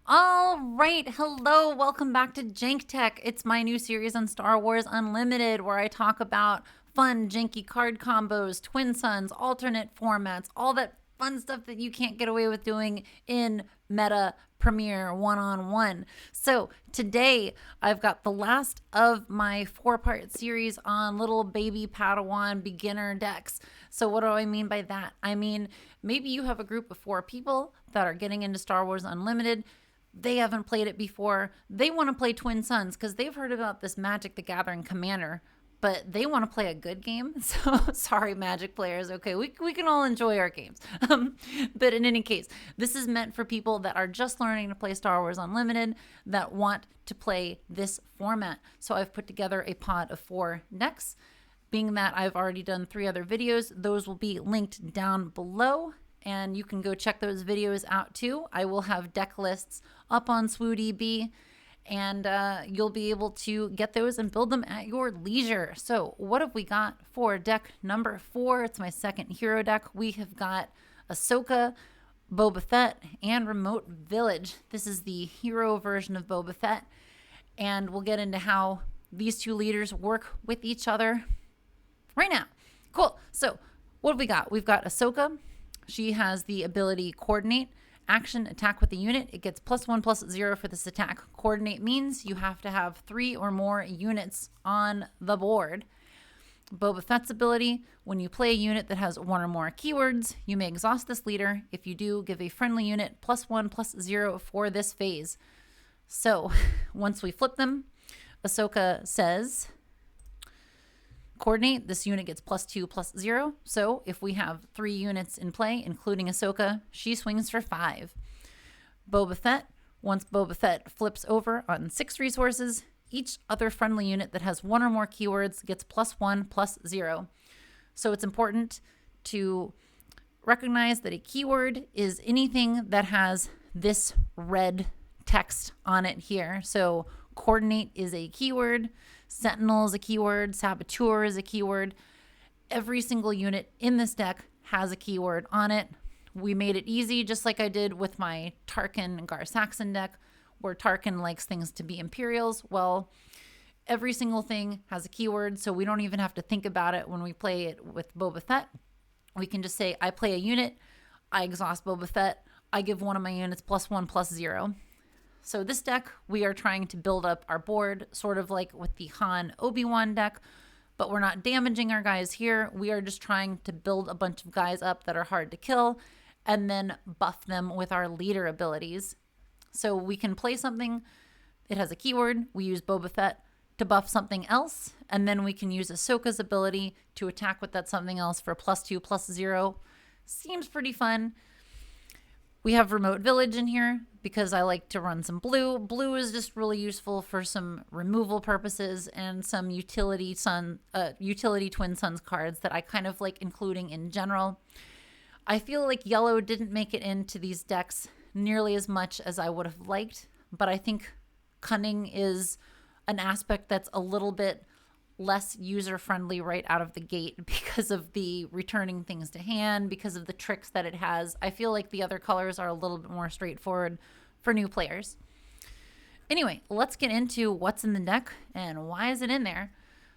All right, hello, welcome back to JankTech. It's my new series on Star Wars Unlimited where I talk about fun, janky card combos, twin suns, alternate formats, all that fun stuff that you can't get away with doing in meta premiere one-on-one. So today I've got the last of my 4-part series on little baby padawan beginner decks. So what do I mean by that? I mean, maybe you have a group of 4 people that are getting into Star Wars Unlimited. They haven't played it before. They want to play Twin Suns because they've heard about this Magic the Gathering Commander, but they want to play a good game. So sorry, Magic players. Okay, we can all enjoy our games. But in any case, this is meant for people that are just learning to play Star Wars Unlimited that want to play this format. So I've put together a pod of 4 decks. Being that I've already done 3 other videos, those will be linked down below. And you can go check those videos out too. I will have deck lists up on swupdx, and you'll be able to get those and build them at your leisure. So what have we got for deck number 4? It's my second hero deck. We have got Ahsoka, Boba Fett, and Remote Village. This is the hero version of Boba Fett, and we'll get into how these 2 leaders work with each other right now. Cool. So what have we got? We've got Ahsoka. She has the ability Coordinate. Action, attack with the unit. It gets +1/+0 for this attack. Coordinate means you have to have 3 or more units on the board. Boba Fett's ability, when you play a unit that has 1 or more keywords, you may exhaust this leader. If you do, give a friendly unit +1/+0 for this phase. So once we flip them, Ahsoka says, Coordinate, this unit gets +2/+0. So if we have 3 units in play, including Ahsoka, she swings for 5. Boba Fett, once Boba Fett flips over on 6 resources, each other friendly unit that has 1 or more keywords gets +1/+0. So it's important to recognize that a keyword is anything that has this red text on it here. So Coordinate is a keyword, Sentinel is a keyword, Saboteur is a keyword. Every single unit in this deck has a keyword on it. We made it easy, just like I did with my Tarkin Gar Saxon deck, where Tarkin likes things to be Imperials. Well, every single thing has a keyword, so we don't even have to think about it when we play it with Boba Fett. We can just say, I play a unit, I exhaust Boba Fett, I give one of my units +1/+0. So this deck, we are trying to build up our board, sort of like with the Han Obi-Wan deck, but we're not damaging our guys here. We are just trying to build a bunch of guys up that are hard to kill and then buff them with our leader abilities. So we can play something, it has a keyword, we use Boba Fett to buff something else, and then we can use Ahsoka's ability to attack with that something else for +2/+0. Seems pretty fun. We have Remote Village in here because I like to run some blue. Blue is just really useful for some removal purposes and some utility Twin Suns cards that I kind of like including in general. I feel like yellow didn't make it into these decks nearly as much as I would have liked, but I think cunning is an aspect that's a little bit less user-friendly right out of the gate because of the returning things to hand, because of the tricks that it has. I feel like the other colors are a little bit more straightforward for new players. Anyway, let's get into what's in the deck and why is it in there.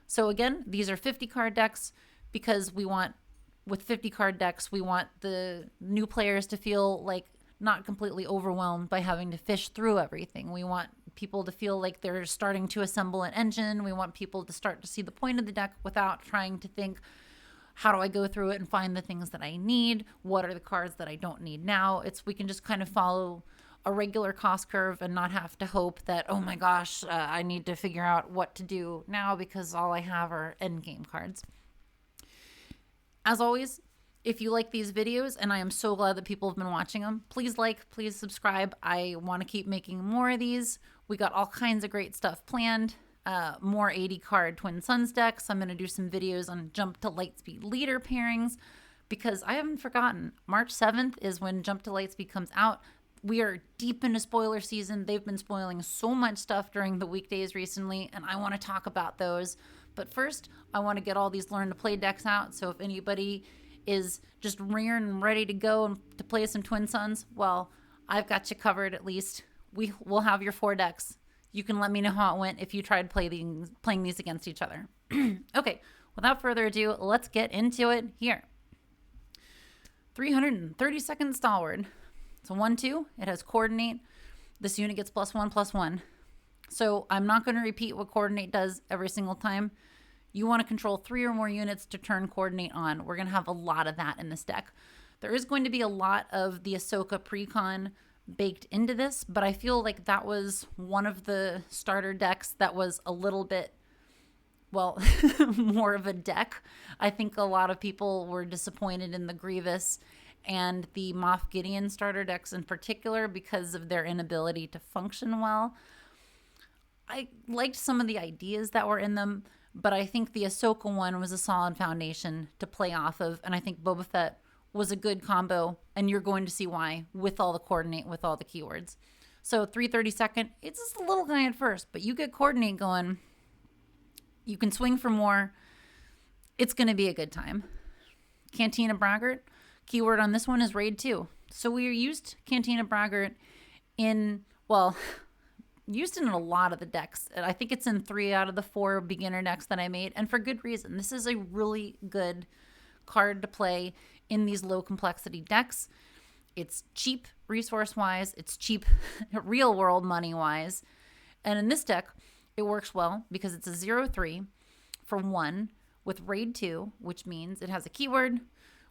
So again, these are 50-card decks because with 50-card decks, we want the new players to feel like not completely overwhelmed by having to fish through everything. We want people to feel like they're starting to assemble an engine. We want people to start to see the point of the deck without trying to think, how do I go through it and find the things that I need? What are the cards that I don't need now? We can just kind of follow a regular cost curve and not have to hope that, oh my gosh, I need to figure out what to do now because all I have are endgame cards. As always, if you like these videos, and I am so glad that people have been watching them, please please subscribe. I want to keep making more of these. We got all kinds of great stuff planned. More 80-card Twin Suns decks. I'm going to do some videos on Jump to Lightspeed leader pairings because I haven't forgotten. March 7th is when Jump to Lightspeed comes out. We are deep into spoiler season. They've been spoiling so much stuff during the weekdays recently, and I want to talk about those. But first, I want to get all these learn to play decks out. So if anybody is just rearing and ready to go and to play some Twin Suns, well, I've got you covered at least we will have your 4 decks. You can let me know how it went if you tried playing these against each other. Okay, without further ado, let's get into it here. 332nd Stalwart. It's a 1/2. It has coordinate. This unit gets +1/+1. So I'm not going to repeat what coordinate does every single time. You want to control 3 or more units to turn coordinate on. We're going to have a lot of that in this deck. There is going to be a lot of the Ahsoka precon baked into this, but I feel like that was one of the starter decks that was a little bit, well, more of a deck. I think a lot of people were disappointed in the Grievous and the Moff Gideon starter decks in particular because of their inability to function well. I liked some of the ideas that were in them, but I think the Ahsoka one was a solid foundation to play off of, and I think Boba Fett was a good combo, and you're going to see why with all the coordinate, with all the keywords. So 332nd, it's just a little guy at first, but you get coordinate going, you can swing for more. It's going to be a good time. Cantina Braggart, keyword on this one is raid 2. So we used Cantina Braggart in, well, used in a lot of the decks. I think it's in 3 out of the 4 beginner decks that I made, and for good reason. This is a really good card to play in these low complexity decks. It's cheap resource wise, it's cheap real world money wise, and in this deck it works well because it's a 0/3 for 1 with raid 2, which means it has a keyword,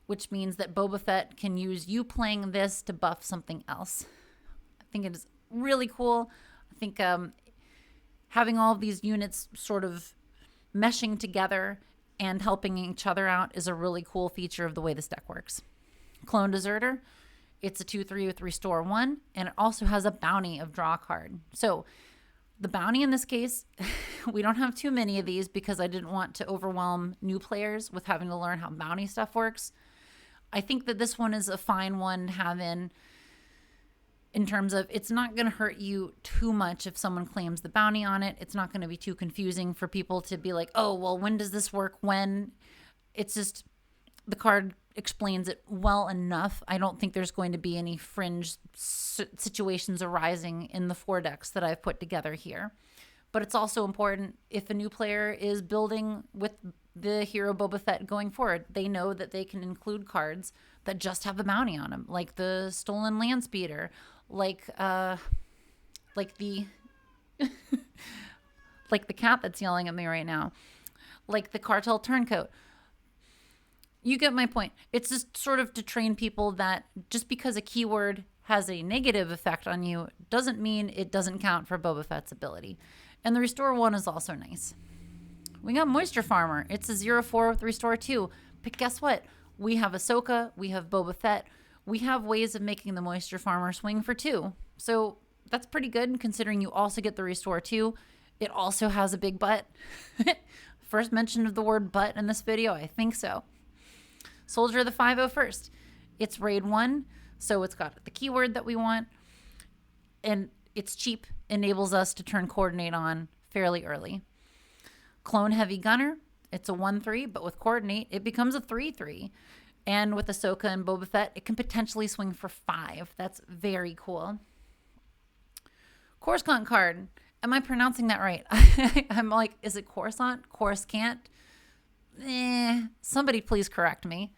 which means that Boba Fett can use you playing this to buff something else. I think it is really cool. I think having all of these units sort of meshing together and helping each other out is a really cool feature of the way this deck works. Clone Deserter, it's a 2/3 with Restore 1, and it also has a bounty of draw a card. So the bounty in this case, we don't have too many of these because I didn't want to overwhelm new players with having to learn how bounty stuff works. I think that this one is a fine one to have in terms of it's not going to hurt you too much if someone claims the bounty on it. It's not going to be too confusing for people to be like, oh, well, when does this work? When? It's just the card explains it well enough. I don't think there's going to be any fringe situations arising in the 4 decks that I've put together here. But it's also important if a new player is building with the hero Boba Fett going forward, they know that they can include cards that just have a bounty on them, like the Stolen Land Speeder, like the like the cat that's yelling at me right now, like the Cartel Turncoat. You get my point. It's just sort of to train people that just because a keyword has a negative effect on you doesn't mean it doesn't count for Boba Fett's ability. And the Restore 1 is also nice. We got Moisture Farmer. It's a 0/4 with Restore 2. But guess what? We have Ahsoka. We have Boba Fett. We have ways of making the Moisture Farmer swing for 2. So that's pretty good considering you also get the Restore 2. It also has a big butt. First mention of the word butt in this video? I think so. Soldier of the 501st. It's raid 1, so it's got the keyword that we want. And it's cheap, enables us to turn coordinate on fairly early. Clone Heavy Gunner, it's a 1/3, but with coordinate, it becomes a 3/3. And with Ahsoka and Boba Fett, it can potentially swing for 5. That's very cool. Coruscant card. Am I pronouncing that right? I'm like, is it Coruscant? Coruscant? Somebody please correct me.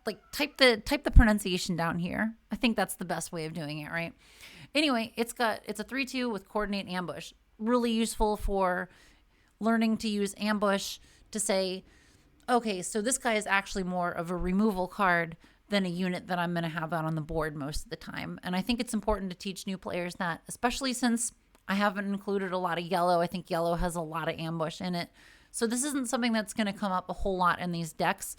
Like type the pronunciation down here. I think that's the best way of doing it, right? Anyway, it's a 3/2 with coordinate ambush. Really useful for learning to use ambush to say, okay, so this guy is actually more of a removal card than a unit that I'm going to have out on the board most of the time. And I think it's important to teach new players that, especially since I haven't included a lot of yellow. I think yellow has a lot of ambush in it. So this isn't something that's going to come up a whole lot in these decks,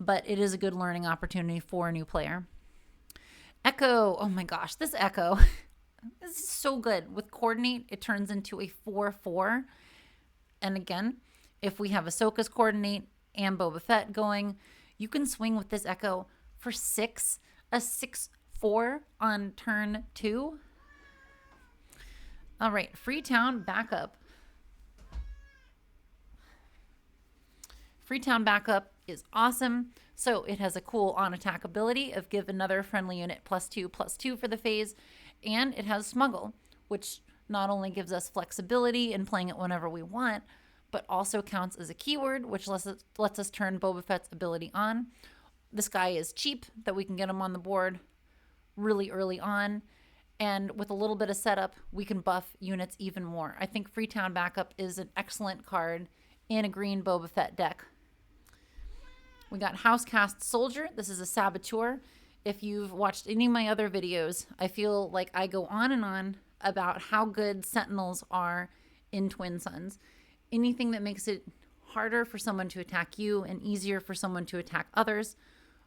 but it is a good learning opportunity for a new player. Echo. Oh my gosh, this Echo. This is so good. With coordinate, it turns into a 4/4. And again, if we have Ahsoka's coordinate and Boba Fett going, you can swing with this Echo for 6, a 6/4 on turn 2. All right, Freetown Backup. Freetown Backup is awesome. So it has a cool on-attack ability of give another friendly unit +2/+2 for the phase. And it has smuggle, which not only gives us flexibility in playing it whenever we want, but also counts as a keyword, which lets us turn Boba Fett's ability on. This guy is cheap, that we can get him on the board really early on. And with a little bit of setup, we can buff units even more. I think Freetown Backup is an excellent card in a green Boba Fett deck. We got Housecast Soldier. This is a saboteur. If you've watched any of my other videos, I feel like I go on and on about how good Sentinels are in Twin Suns. Anything that makes it harder for someone to attack you and easier for someone to attack others,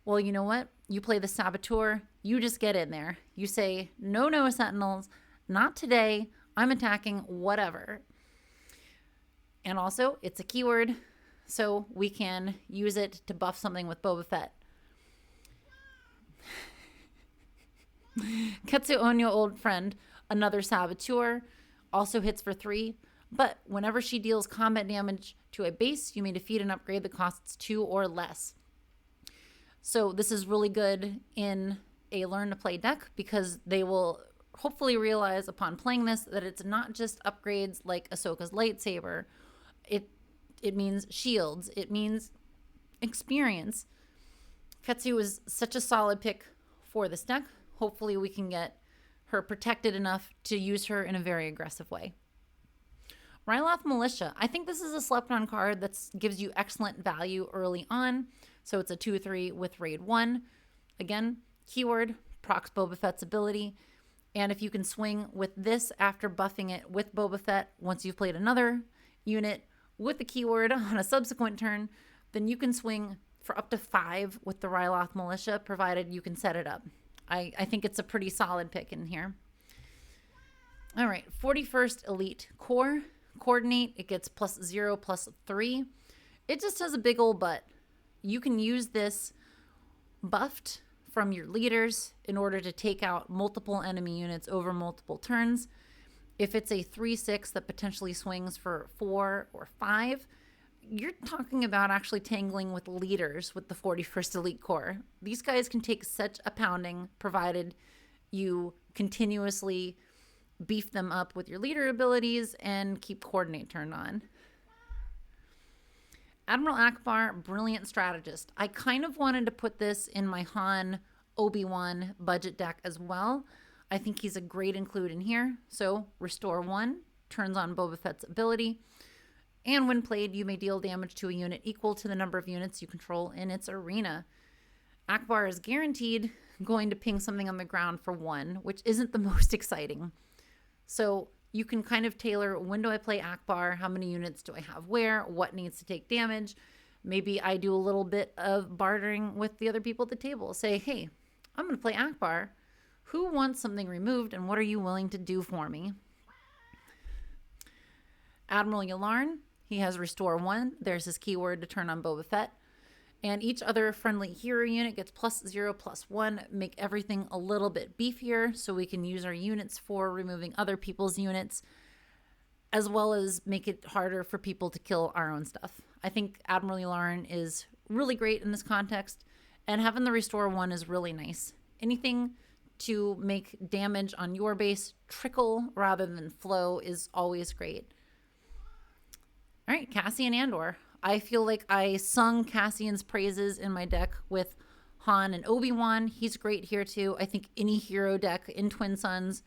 well, you know what? You play the saboteur, you just get in there. You say, no, Sentinels, not today. I'm attacking whatever. And also, it's a keyword, so we can use it to buff something with Boba Fett. Ketsu Onyo, old friend, another saboteur, also hits for 3. But whenever she deals combat damage to a base, you may defeat and upgrade that costs 2 or less. So this is really good in a learn to play deck because they will hopefully realize upon playing this that it's not just upgrades like Ahsoka's lightsaber. It means shields. It means experience. Ketsu is such a solid pick for this deck. Hopefully we can get her protected enough to use her in a very aggressive way. Ryloth Militia. I think this is a slept on card that gives you excellent value early on. So it's a 2/3 with raid 1. Again, keyword, procs Boba Fett's ability. And if you can swing with this after buffing it with Boba Fett, once you've played another unit with the keyword on a subsequent turn, then you can swing for up to 5 with the Ryloth Militia, provided you can set it up. I think it's a pretty solid pick in here. All right, 41st Elite Core. Coordinate, it gets +0/+3. It just has a big old butt. You can use this buffed from your leaders in order to take out multiple enemy units over multiple turns. If it's a 3/6 that potentially swings for 4 or 5, you're talking about actually tangling with leaders with the 41st Elite Corps. These guys can take such a pounding provided you continuously beef them up with your leader abilities and keep coordinate turned on. Admiral Akbar, brilliant strategist. I kind of wanted to put this in my Han Obi-Wan budget deck as well. I think he's a great include in here. So restore 1, turns on Boba Fett's ability. And when played, you may deal damage to a unit equal to the number of units you control in its arena. Akbar is guaranteed going to ping something on the ground for 1, which isn't the most exciting. So you can kind of tailor, when do I play Akbar? How many units do I have where? What needs to take damage? Maybe I do a little bit of bartering with the other people at the table. Say, hey, I'm going to play Akbar. Who wants something removed and what are you willing to do for me? Admiral Yularen, he has restore 1. There's his keyword to turn on Boba Fett. And each other friendly hero unit gets +0/+1. Make everything a little bit beefier so we can use our units for removing other people's units, as well as make it harder for people to kill our own stuff. I think Admiral Yularen is really great in this context, and having the restore 1 is really nice. Anything to make damage on your base trickle rather than flow is always great. All right, Cassian Andor. I feel like I sung Cassian's praises in my deck with Han and Obi-Wan. He's great here too. I think any hero deck in Twin Suns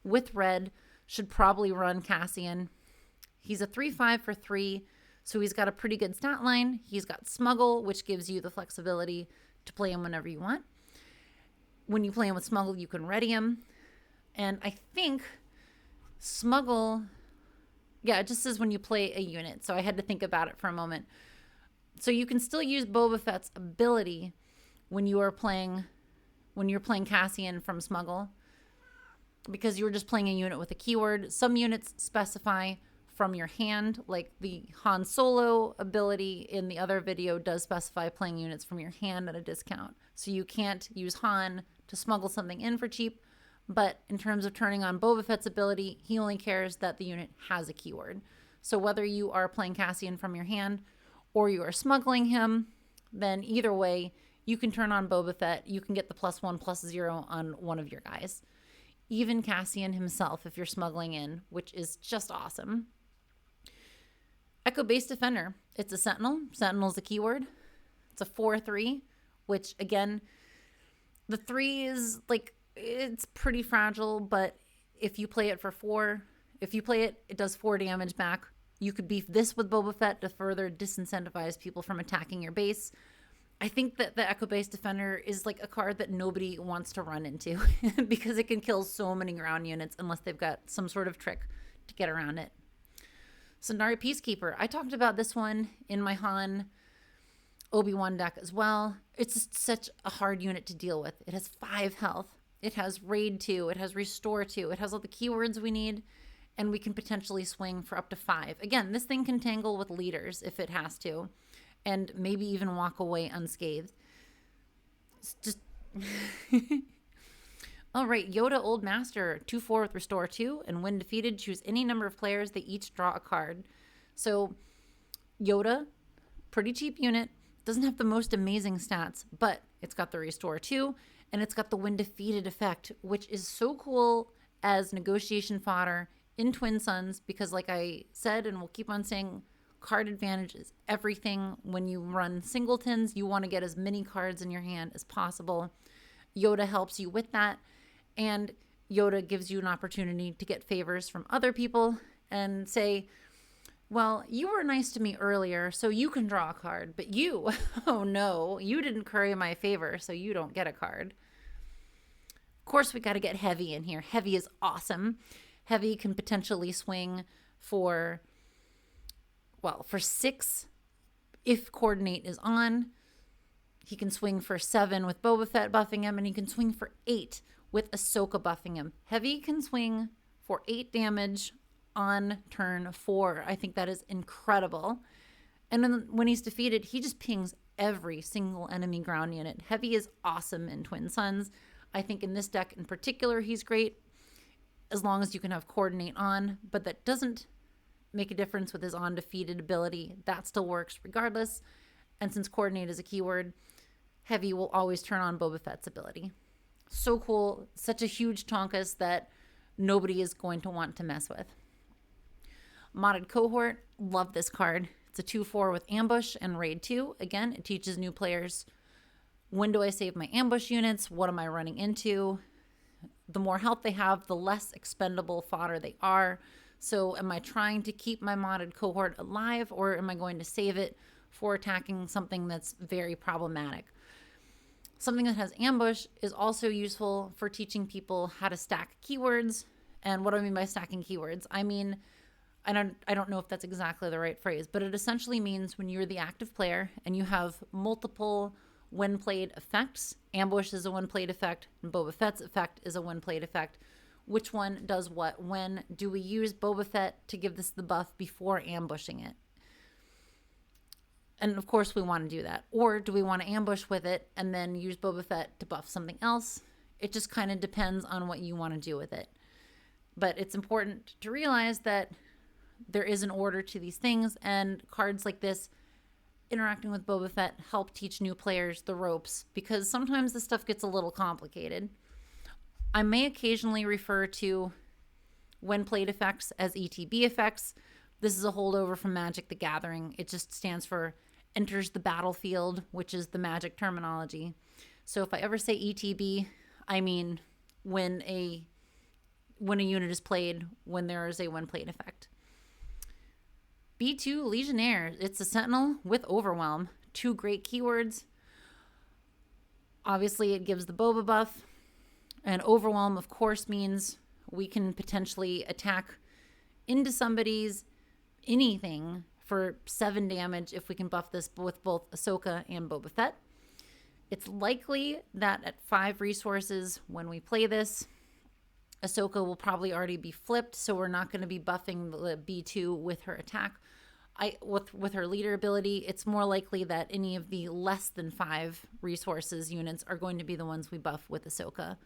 with red should probably run Cassian. He's a 3/5 for 3, so he's got a pretty good stat line. He's got Smuggle, which gives you the flexibility to play him whenever you want. When you play him with Smuggle, you can ready him. And I think Smuggle... yeah, it just says when you play a unit, so I had to think about it for a moment. So you can still use Boba Fett's ability when you're playing Cassian from Smuggle, because you're just playing a unit with a keyword. Some units specify from your hand, like the Han Solo ability in the other video does specify playing units from your hand at a discount. So you can't use Han to smuggle something in for cheap. But in terms of turning on Boba Fett's ability, he only cares that the unit has a keyword. So whether you are playing Cassian from your hand or you are smuggling him, then either way, you can turn on Boba Fett. You can get the +1/+0 on one of your guys. even Cassian himself if you're smuggling in, which is just awesome. Echo Base Defender. It's a Sentinel. Sentinel's a keyword. It's a 4/3, which again, the 3 is like, it's pretty fragile, but if you play it for 4, if you play it, it does 4 damage back. You could beef this with Boba Fett to further disincentivize people from attacking your base. I think that the Echo Base Defender is like a card that nobody wants to run into because it can kill so many ground units unless they've got some sort of trick to get around it. Sundari Peacekeeper. I talked about this one in my Han Obi-Wan deck as well. It's just such a hard unit to deal with. It has 5 health. It has Raid 2. It has Restore 2. It has all the keywords we need, and we can potentially swing for up to 5. Again, this thing can tangle with leaders if it has to, and maybe even walk away unscathed. It's just... All right, Yoda Old Master, 2/4 with Restore 2, and when defeated, choose any number of players. They each draw a card. So Yoda, pretty cheap unit, doesn't have the most amazing stats, but it's got the Restore 2, and it's got the when defeated effect, which is so cool as negotiation fodder in Twin Suns, because like I said, and we'll keep on saying, card advantage is everything. When you run singletons, you want to get as many cards in your hand as possible. Yoda helps you with that, and Yoda gives you an opportunity to get favors from other people and say, well, you were nice to me earlier, so you can draw a card, but you, oh no, you didn't curry my favor, so you don't get a card. Of course, we got to get Heavy in here. Heavy is awesome. Heavy can potentially swing for 6 if Coordinate is on. He can swing for 7 with Boba Fett buffing him, and he can swing for 8 with Ahsoka buffing him. Heavy can swing for 8 damage on turn 4. I think that is incredible. And then when he's defeated, he just pings every single enemy ground unit. Heavy is awesome in Twin Suns. I think in this deck in particular, he's great as long as you can have Coordinate on, but that doesn't make a difference with his undefeated ability. That still works regardless. And since Coordinate is a keyword, Heavy will always turn on Boba Fett's ability. So cool. Such a huge Tonkus that nobody is going to want to mess with. Modded Cohort. Love this card. It's a 2/4 with Ambush and Raid 2. Again, it teaches new players, when do I save my ambush units? What am I running into? The more health they have, the less expendable fodder they are. So am I trying to keep my modded cohort alive, or am I going to save it for attacking something that's very problematic? Something that has ambush is also useful for teaching people how to stack keywords. And what do I mean by stacking keywords? I mean, I don't know if that's exactly the right phrase, but it essentially means when you're the active player and you have multiple when played effects. Ambush is a when played effect, and Boba Fett's effect is a when played effect. Which one does what? When do we use Boba Fett to give this the buff before ambushing it? And of course we want to do that. Or do we want to ambush with it and then use Boba Fett to buff something else? It just kind of depends on what you want to do with it. But it's important to realize that there is an order to these things, and cards like this, interacting with Boba Fett, help teach new players the ropes, because sometimes this stuff gets a little complicated. I may occasionally refer to when played effects as ETB effects. This is a holdover from Magic the Gathering. It just stands for enters the battlefield, which is the Magic terminology. So if I ever say ETB, I mean when a unit is played, when there is a when played effect. B2 Legionnaire. It's a Sentinel with Overwhelm. 2 great keywords. Obviously, it gives the Boba buff. And Overwhelm, of course, means we can potentially attack into somebody's anything for 7 damage if we can buff this with both Ahsoka and Boba Fett. It's likely that at 5 resources when we play this, Ahsoka will probably already be flipped, so we're not going to be buffing the B2 with her attack. With her leader ability, it's more likely that any of the less than 5 resources units are going to be the ones we buff with Ahsoka.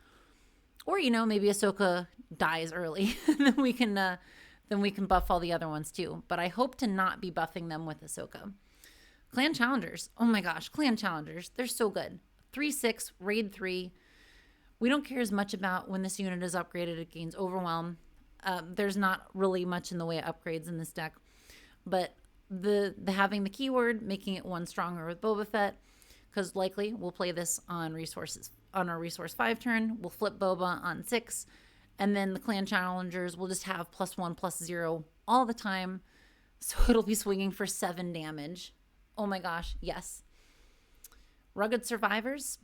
Or, maybe Ahsoka dies early, then we can buff all the other ones too. But I hope to not be buffing them with Ahsoka. Clan Challengers. Oh my gosh, Clan Challengers. They're so good. 3/6, Raid 3. We don't care as much about when this unit is upgraded, it gains overwhelm. There's not really much in the way of upgrades in this deck. But the having the keyword, making it one stronger with Boba Fett, because likely we'll play this on resources on our resource 5 turn. We'll flip Boba on 6, and then the clan challengers will just have +1/+0 all the time. So it'll be swinging for 7 damage. Oh my gosh, yes. Rugged Survivors.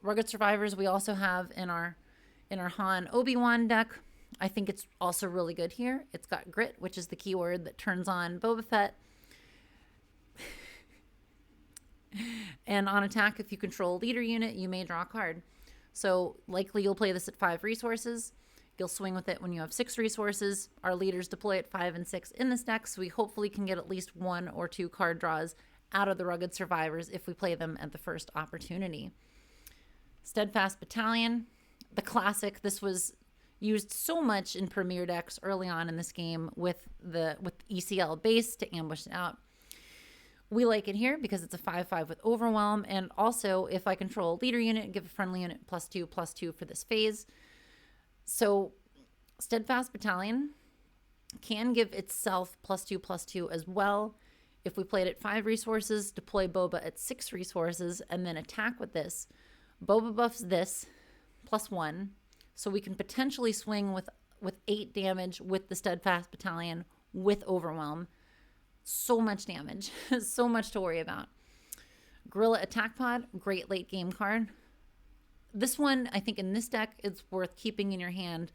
Rugged Survivors we also have in our Han Obi-Wan deck. I think it's also really good here. It's got grit, which is the keyword that turns on Boba Fett. And on attack, if you control a leader unit, you may draw a card. So likely you'll play this at 5 resources. You'll swing with it when you have 6 resources. Our leaders deploy at 5 and 6 in this deck, so we hopefully can get at least 1 or 2 card draws out of the Rugged Survivors if we play them at the first opportunity. Steadfast Battalion, the classic. This was used so much in Premier decks early on in this game with ECL base to ambush it out. We like it here because it's a 5/5 with overwhelm, and also if I control a leader unit, give a friendly unit +2/+2 for this phase. So Steadfast Battalion can give itself +2/+2 as well. If we played at 5 resources, deploy Boba at 6 resources, and then attack with this, Boba buffs this +1, so we can potentially swing with 8 damage with the Steadfast Battalion with overwhelm. So much damage, so much to worry about. Guerrilla Attack Pod, great late game card. This one, I think in this deck, it's worth keeping in your hand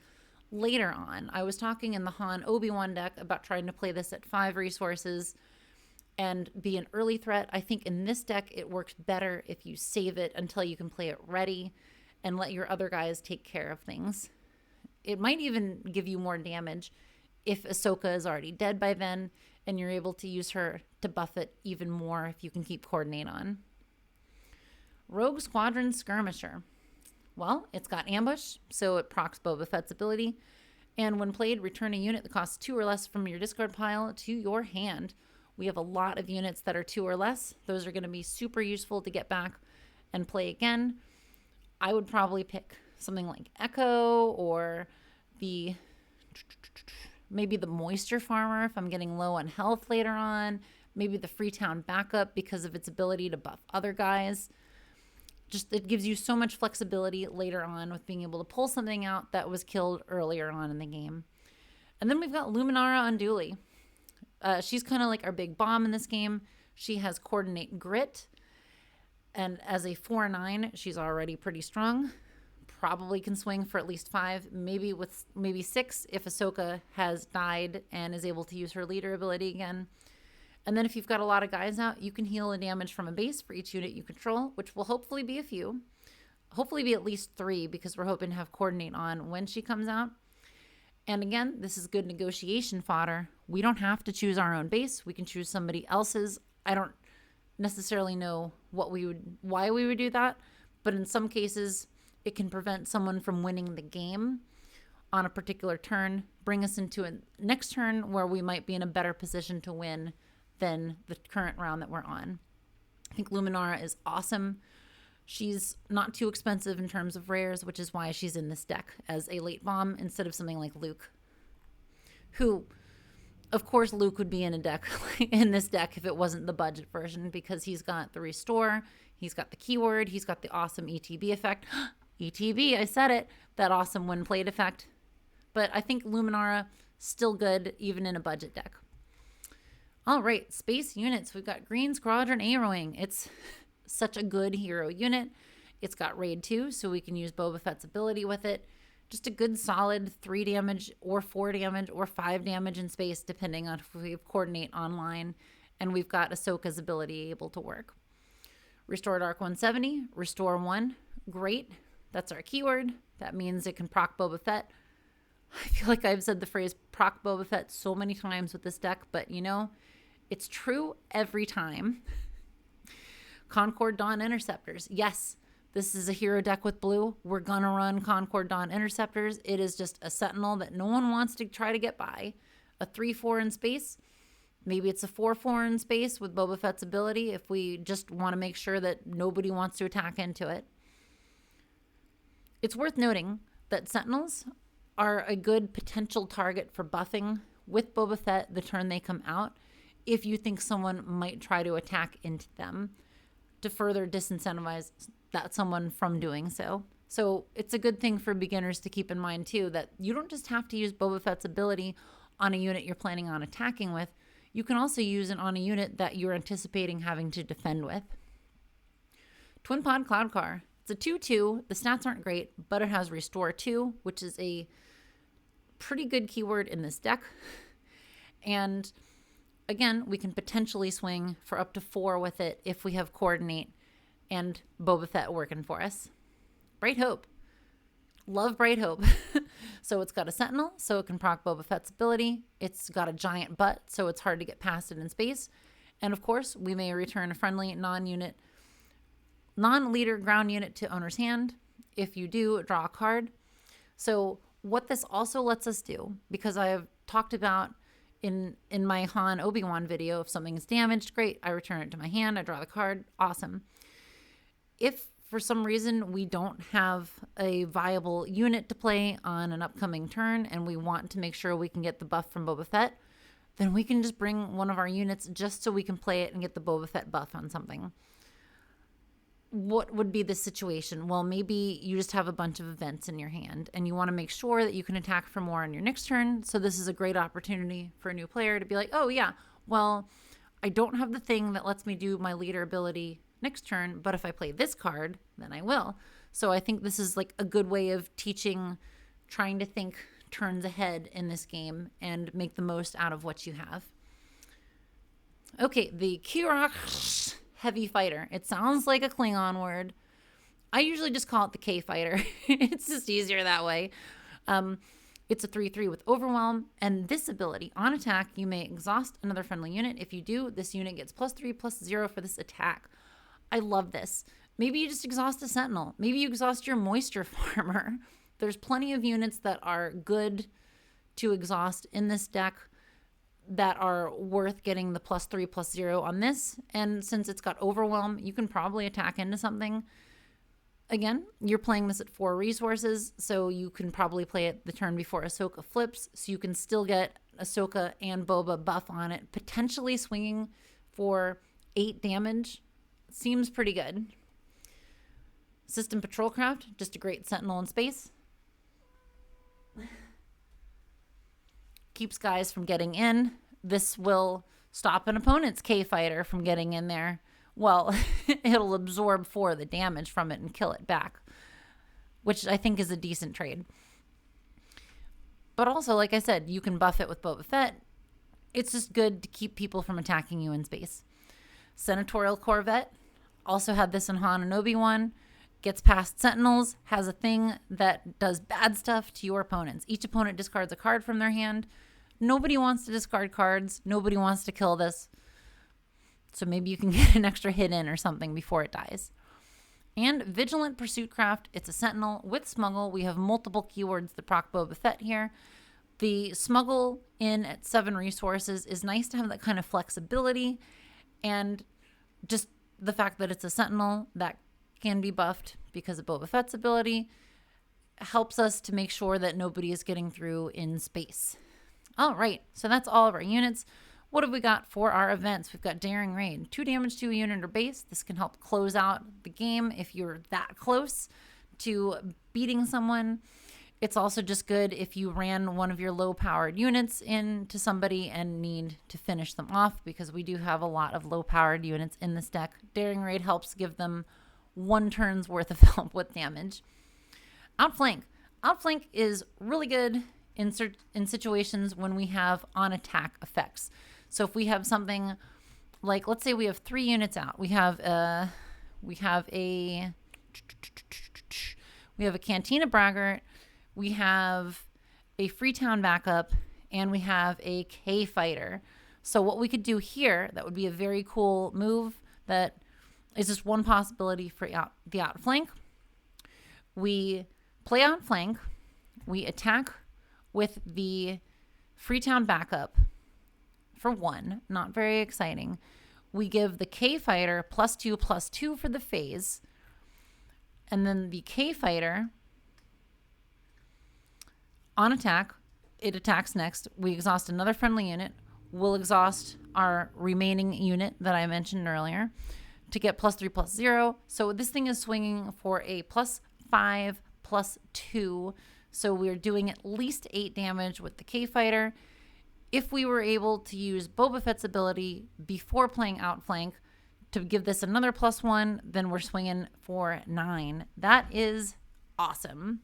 later on. I was talking in the Han Obi-Wan deck about trying to play this at 5 resources and be an early threat. I think in this deck, it works better if you save it until you can play it ready and let your other guys take care of things. It might even give you more damage if Ahsoka is already dead by then, and you're able to use her to buff it even more if you can keep coordinate on. Rogue Squadron Skirmisher. Well, it's got ambush, so it procs Boba Fett's ability. And when played, return a unit that costs 2 or less from your discard pile to your hand. We have a lot of units that are 2 or less. Those are going to be super useful to get back and play again. I would probably pick something like Echo or maybe the Moisture Farmer if I'm getting low on health later on. Maybe the Freetown Backup because of its ability to buff other guys. Just it gives you so much flexibility later on with being able to pull something out that was killed earlier on in the game. And then we've got Luminara Unduli. She's kind of like our big bomb in this game. She has Coordinate Grit. And as a 4/9, she's already pretty strong. Probably can swing for at least 5, maybe 6 if Ahsoka has died and is able to use her leader ability again. And then if you've got a lot of guys out, you can heal the damage from a base for each unit you control, which will hopefully be a few. Hopefully be at least 3 because we're hoping to have Coordinate on when she comes out. And again, this is good negotiation fodder. We don't have to choose our own base. We can choose somebody else's. I don't necessarily know why we would do that, but in some cases, it can prevent someone from winning the game on a particular turn, bring us into a next turn where we might be in a better position to win than the current round that we're on. I think Luminara is awesome. She's not too expensive in terms of rares, which is why she's in this deck as a late bomb instead of something like Luke, who, of course, Luke would be in a deck in this deck if it wasn't the budget version because he's got the restore, he's got the keyword, he's got the awesome ETB effect. ETB, I said it, that awesome when played effect. But I think Luminara still good even in a budget deck. All right, space units. We've got Green Squadron A-Wing. It's such a good hero unit. It's got raid 2, so we can use Boba Fett's ability with it. Just a good solid 3 damage or 4 damage or 5 damage in space, depending on if we have Coordinate online. And we've got Ahsoka's ability able to work. Restored Arc 170, Restore 1, great. That's our keyword. That means it can proc Boba Fett. I feel like I've said the phrase proc Boba Fett so many times with this deck, but you know, it's true every time. Concord Dawn Interceptors. Yes, this is a hero deck with blue. We're going to run Concord Dawn Interceptors. It is just a sentinel that no one wants to try to get by. A 3/4 in space. Maybe it's a 4/4 in space with Boba Fett's ability if we just want to make sure that nobody wants to attack into it. It's worth noting that Sentinels are a good potential target for buffing with Boba Fett the turn they come out if you think someone might try to attack into them to further disincentivize that someone from doing so. So it's a good thing for beginners to keep in mind too, that you don't just have to use Boba Fett's ability on a unit you're planning on attacking with. You can also use it on a unit that you're anticipating having to defend with. Twin Pod Cloud Car. It's a 2/2. The stats aren't great, but it has Restore 2, which is a pretty good keyword in this deck. And again, we can potentially swing for up to 4 with it if we have Coordinate and Boba Fett working for us. Bright Hope. Love Bright Hope. So it's got a Sentinel, so it can proc Boba Fett's ability. It's got a giant butt, so it's hard to get past it in space. And of course, we may return a friendly non-leader ground unit to owner's hand. If you do, draw a card. So what this also lets us do, because I have talked about in my Han Obi-Wan video, if something is damaged, great, I return it to my hand, I draw the card, awesome. If for some reason we don't have a viable unit to play on an upcoming turn and we want to make sure we can get the buff from Boba Fett, then we can just bring one of our units just so we can play it and get the Boba Fett buff on something. What would be the situation? Well, maybe you just have a bunch of events in your hand and you want to make sure that you can attack for more on your next turn. So this is a great opportunity for a new player to be like, oh yeah, well, I don't have the thing that lets me do my leader ability next turn, but if I play this card, then I will. So I think this is like a good way of teaching, trying to think turns ahead in this game and make the most out of what you have. Okay, the Kirach Heavy Fighter. It sounds like a Klingon word. I usually just call it the K Fighter. It's just easier that way. It's a 3/3 with Overwhelm, and this ability, on attack, you may exhaust another friendly unit. If you do, this unit gets +3/+0 for this attack. I love this. Maybe you just exhaust a Sentinel. Maybe you exhaust your Moisture Farmer. There's plenty of units that are good to exhaust in this deck that are worth getting the +3/+0 on this. And since it's got Overwhelm, you can probably attack into something. Again, you're playing this at 4 resources, so you can probably play it the turn before Ahsoka flips, so you can still get Ahsoka and Boba buff on it, potentially swinging for 8 damage. Seems pretty good. System Patrol Craft, just a great Sentinel in space. Keeps guys from getting in. This will stop an opponent's K-Fighter from getting in there. Well, it'll absorb 4 of the damage from it and kill it back, which I think is a decent trade. But also, like I said, you can buff it with Boba Fett. It's just good to keep people from attacking you in space. Senatorial Corvette, also had this in Han and Obi-Wan. Gets past Sentinels, has a thing that does bad stuff to your opponents. Each opponent discards a card from their hand. Nobody wants to discard cards. Nobody wants to kill this. So maybe you can get an extra hit in or something before it dies. And Vigilant Pursuit Craft. It's a Sentinel with Smuggle. We have multiple keywords that proc Boba Fett here. The Smuggle in at 7 resources is nice to have that kind of flexibility. And just the fact that it's a Sentinel that can be buffed because of Boba Fett's ability helps us to make sure that nobody is getting through in space. All right, so that's all of our units. What have we got for our events? We've got Daring Raid, 2 damage to a unit or base. This can help close out the game if you're that close to beating someone. It's also just good if you ran one of your low-powered units into somebody and need to finish them off, because we do have a lot of low-powered units in this deck. Daring Raid helps give them 1 turn's worth of help with damage. Outflank. Outflank is really good in situations when we have on-attack effects. So if we have something like, let's say we have 3 units out. We have a Cantina Braggart, we have a Freetown backup, and we have a K-Fighter. So what we could do here, that would be a very cool move that is just one possibility for the outflank. We play outflank, we attack with the Freetown backup for 1, not very exciting. We give the K-Fighter +2/+2 for the phase, and then the K-Fighter On attack, it attacks next. We exhaust another friendly unit. We'll exhaust our remaining unit that I mentioned earlier to get +3/+0. So this thing is swinging for a +5/+2. So we're doing at least 8 damage with the K-Fighter. If we were able to use Boba Fett's ability before playing Outflank to give this another +1, then we're swinging for 9. That is awesome.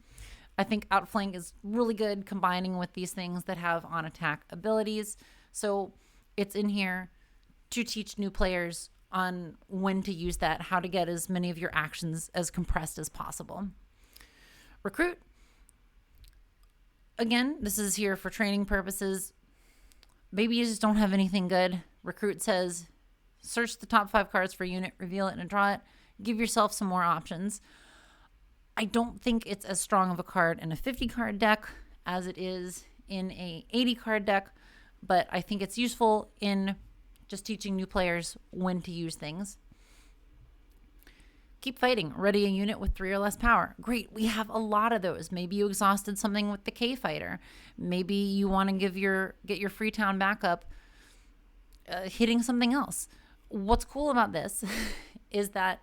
I think Outflank is really good combining with these things that have on attack abilities. So it's in here to teach new players on when to use that, how to get as many of your actions as compressed as possible. Recruit. Again, this is here for training purposes. Maybe you just don't have anything good. Recruit says, search the top 5 cards for a unit, reveal it, and draw it. Give yourself some more options. I don't think it's as strong of a card in a 50-card deck as it is in a 80-card deck, but I think it's useful in just teaching new players when to use things. Keep fighting. Ready a unit with 3 or less power. Great. We have a lot of those. Maybe you exhausted something with the K-Fighter. Maybe you want to get your Freetown backup hitting something else. What's cool about this is that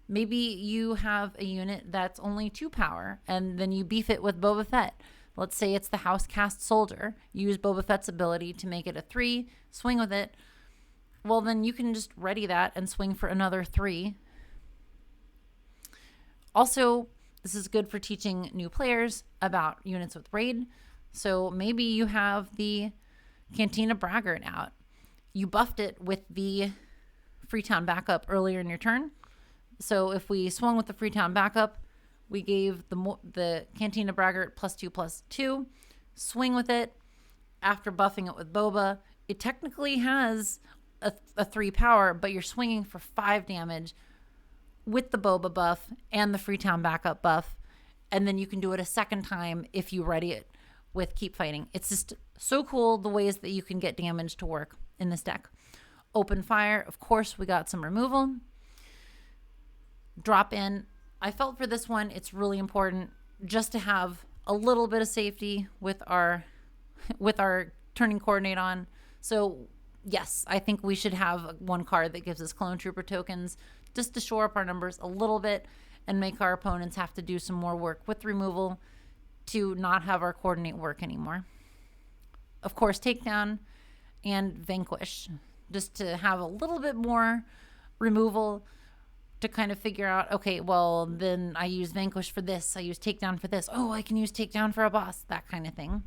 maybe you have a unit that's only 2 power and then you beef it with Boba Fett. Let's say it's the House Cast Soldier. You use Boba Fett's ability to make it a 3, swing with it. Well, then you can just ready that and swing for another 3. Also, this is good for teaching new players about units with raid. So maybe you have the Cantina Braggart out. You buffed it with the Freetown backup earlier in your turn. So if we swung with the Freetown backup, we gave the Cantina Braggart +2/+2. Swing with it. After buffing it with Boba, it technically has a 3 power, but you're swinging for 5 damage with the Boba buff and the Freetown backup buff. And then you can do it a second time if you ready it with Keep Fighting. It's just so cool the ways that you can get damage to work in this deck. Open fire. Of course, we got some removal. Drop in. I felt for this one, it's really important just to have a little bit of safety with our turning coordinate on. So yes, I think we should have 1 card that gives us clone trooper tokens just to shore up our numbers a little bit and make our opponents have to do some more work with removal to not have our coordinate work anymore. Of course, takedown and vanquish, just to have a little bit more removal to kind of figure out, okay, well, then I use vanquish for this, I use takedown for this. Oh, I can use takedown for a boss, that kind of thing.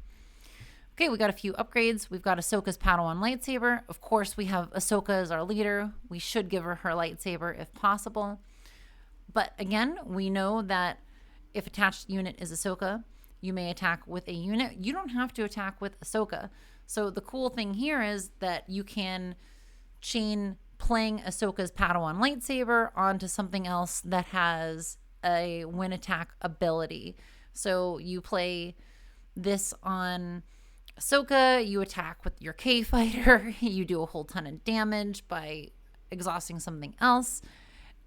Okay, we got a few upgrades. We've got Ahsoka's Padawan lightsaber. Of course, we have Ahsoka as our leader. We should give her lightsaber if possible. But again, we know that if attached unit is Ahsoka, you may attack with a unit. You don't have to attack with Ahsoka. So the cool thing here is that you can chain playing Ahsoka's Padawan lightsaber onto something else that has a win attack ability. So you play this on Ahsoka, you attack with your K-Fighter, you do a whole ton of damage by exhausting something else,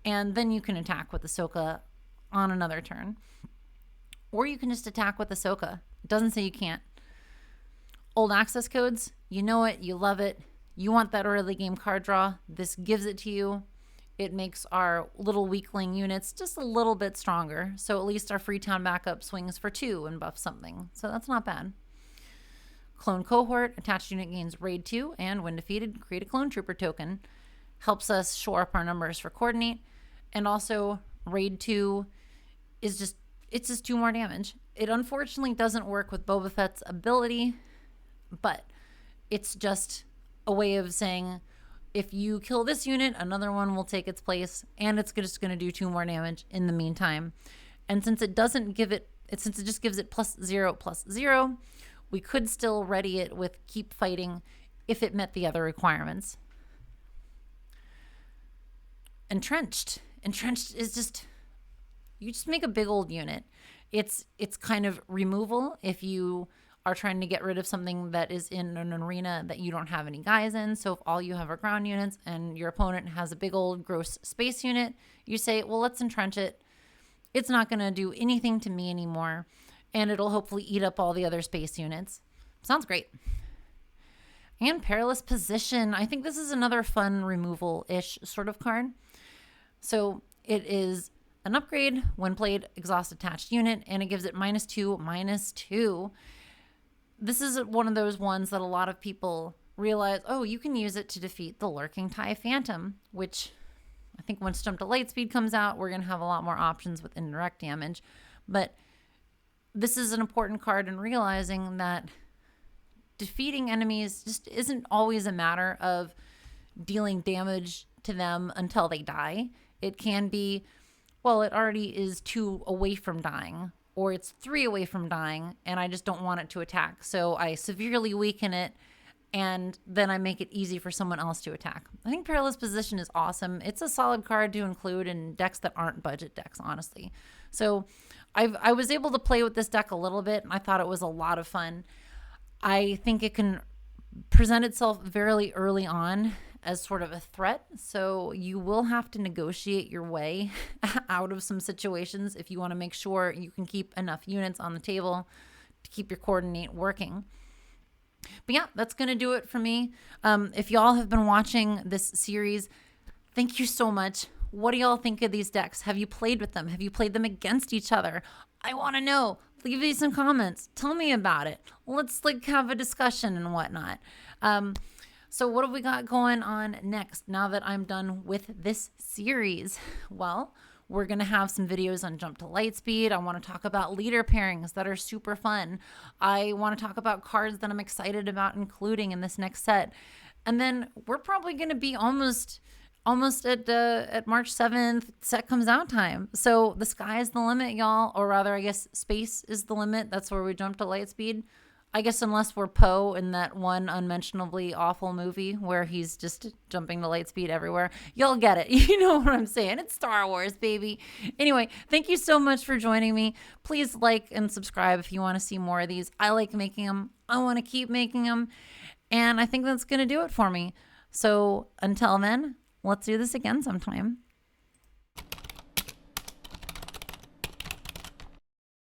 and then you can attack with Ahsoka on another turn. Or you can just attack with Ahsoka. It doesn't say you can't. Old access codes, you know it, you love it. You want that early game card draw. This gives it to you. It makes our little weakling units just a little bit stronger. So at least our Freetown backup swings for 2 and buffs something. So that's not bad. Clone cohort, attached unit gains raid 2, and when defeated, create a clone trooper token. Helps us shore up our numbers for coordinate. And also, raid 2 is just 2 more damage. It unfortunately doesn't work with Boba Fett's ability, but it's just a way of saying, if you kill this unit, another one will take its place, and it's just going to do 2 more damage in the meantime. And since it doesn't give it, since it just gives it +0/+0, we could still ready it with Keep Fighting if it met the other requirements. Entrenched. Entrenched is just, you just make a big old unit. It's kind of removal if you are trying to get rid of something that is in an arena that you don't have any guys in. So if all you have are ground units and your opponent has a big old gross space unit, you say, well, let's entrench it. It's not going to do anything to me anymore. and it'll hopefully eat up all the other space units. Sounds great. And Perilous Position. I think this is another fun removal-ish sort of card. So it is an upgrade when played exhaust attached unit, and it gives it -2/-2. This is one of those ones that a lot of people realize, oh, you can use it to defeat the Lurking TIE Phantom, which I think once Jump to Lightspeed comes out, we're going to have a lot more options with indirect damage. But this is an important card in realizing that defeating enemies just isn't always a matter of dealing damage to them until they die. It can be, well, it already is 2 away from dying, or it's 3 away from dying, and I just don't want it to attack. So I severely weaken it, and then I make it easy for someone else to attack. I think Perilous Position is awesome. It's a solid card to include in decks that aren't budget decks, honestly. So I was able to play with this deck a little bit, and I thought it was a lot of fun. I think it can present itself very early on as sort of a threat. So you will have to negotiate your way out of some situations if you want to make sure you can keep enough units on the table to keep your coordinate working. But yeah, that's going to do it for me. If y'all have been watching this series, thank you so much. What do y'all think of these decks? Have you played with them? Have you played them against each other? I want to know. Leave me some comments. Tell me about it. Let's have a discussion and whatnot. So what have we got going on next now that I'm done with this series? Well, we're going to have some videos on Jump to Lightspeed. I want to talk about leader pairings that are super fun. I want to talk about cards that I'm excited about including in this next set. And then we're probably going to be almost at March 7th, set comes out time. So the sky is the limit, y'all. Or rather, I guess space is the limit. That's where we jump to Lightspeed. I guess unless we're Poe in that one unmentionably awful movie where he's just jumping to Lightspeed everywhere. Y'all get it. You know what I'm saying. It's Star Wars, baby. Anyway, thank you so much for joining me. Please like and subscribe if you want to see more of these. I like making them. I want to keep making them. And I think that's going to do it for me. So until then, let's do this again sometime.